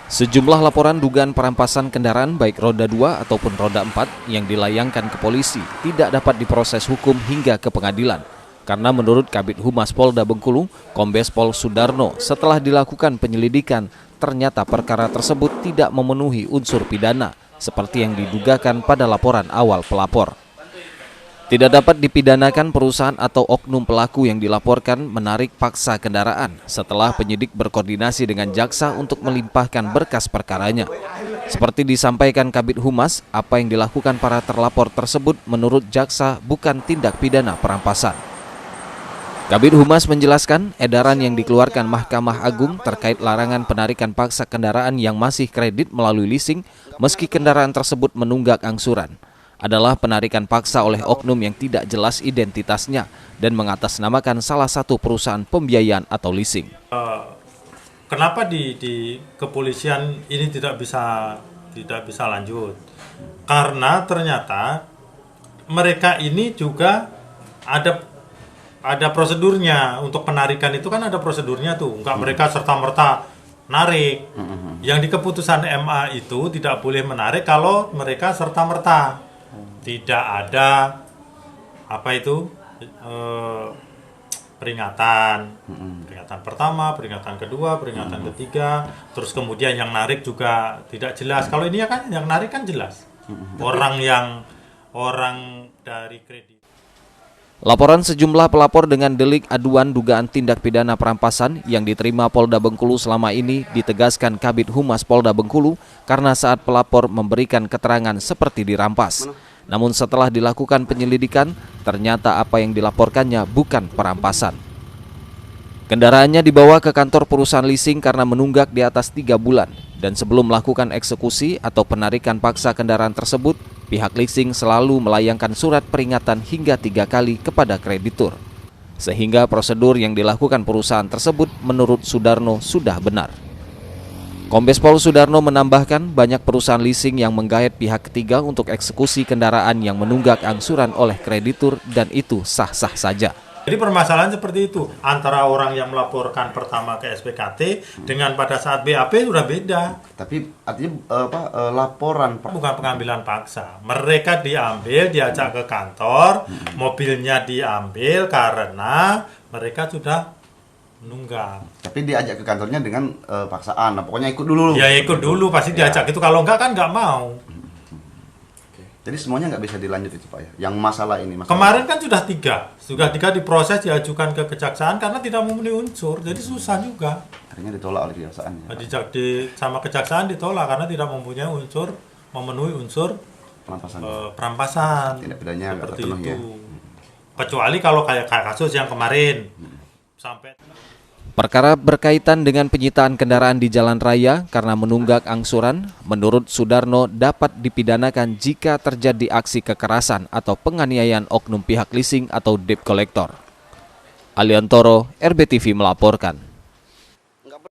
Sejumlah laporan dugaan perampasan kendaraan baik roda 2 ataupun roda 4 yang dilayangkan ke polisi tidak dapat diproses hukum hingga ke pengadilan. Karena menurut Kabid Humas Polda Bengkulu, Kombes Pol Sudarno, setelah dilakukan penyelidikan, ternyata perkara tersebut tidak memenuhi unsur pidana, seperti yang didugakan pada laporan awal pelapor. Tidak dapat dipidanakan perusahaan atau oknum pelaku yang dilaporkan menarik paksa kendaraan setelah penyidik berkoordinasi dengan jaksa untuk melimpahkan berkas perkaranya. Seperti disampaikan Kabid Humas, apa yang dilakukan para terlapor tersebut menurut jaksa bukan tindak pidana perampasan. Kabid Humas menjelaskan edaran yang dikeluarkan Mahkamah Agung terkait larangan penarikan paksa kendaraan yang masih kredit melalui leasing meski kendaraan tersebut menunggak angsuran adalah penarikan paksa oleh oknum yang tidak jelas identitasnya dan mengatasnamakan salah satu perusahaan pembiayaan atau leasing. Kenapa di kepolisian ini tidak bisa lanjut? Karena ternyata mereka ini juga ada prosedurnya untuk penarikan itu kan ada prosedurnya tuh, enggak mereka serta-merta narik. Yang di keputusan MA itu tidak boleh menarik kalau mereka serta-merta. Tidak ada peringatan pertama, peringatan kedua, peringatan ketiga, terus kemudian yang narik juga tidak jelas. Kalau ini ya kan yang narik kan jelas. Orang dari kredit. Laporan sejumlah pelapor dengan delik aduan dugaan tindak pidana perampasan yang diterima Polda Bengkulu selama ini ditegaskan Kabid Humas Polda Bengkulu karena saat pelapor memberikan keterangan seperti dirampas. Namun setelah dilakukan penyelidikan, ternyata apa yang dilaporkannya bukan perampasan. Kendaraannya dibawa ke kantor perusahaan leasing karena menunggak di atas 3 bulan. Dan sebelum melakukan eksekusi atau penarikan paksa kendaraan tersebut, pihak leasing selalu melayangkan surat peringatan hingga 3 kali kepada kreditur. Sehingga prosedur yang dilakukan perusahaan tersebut menurut Sudarno sudah benar. Kombes Pol Sudarno menambahkan banyak perusahaan leasing yang menggait pihak ketiga untuk eksekusi kendaraan yang menunggak angsuran oleh kreditur dan itu sah-sah saja. Jadi permasalahan seperti itu antara orang yang melaporkan pertama ke SPKT dengan pada saat BAP sudah beda. Tapi artinya laporan bukan pengambilan paksa. Mereka diajak ke kantor, mobilnya diambil karena mereka sudah menunggak. Tapi diajak ke kantornya dengan paksaan. Nah, pokoknya ikut dulu. Ya ikut dulu pasti diajak itu. Kalau enggak kan nggak mau. Jadi semuanya nggak bisa dilanjut itu Pak ya? Yang masalah ini. Kemarin kan sudah tiga diproses diajukan ke kejaksaan karena tidak memenuhi unsur. Jadi susah juga. Akhirnya ditolak oleh kejaksaan ya? Sama kejaksaan ditolak karena tidak mempunyai memenuhi unsur perampasan. Tidak pidananya nggak terpenuhi ya? Kecuali kalau kayak kasus yang kemarin sampai. Perkara berkaitan dengan penyitaan kendaraan di jalan raya karena menunggak angsuran, menurut Sudarno dapat dipidanakan jika terjadi aksi kekerasan atau penganiayaan oknum pihak leasing atau debt collector. Aliantoro, RBTV melaporkan.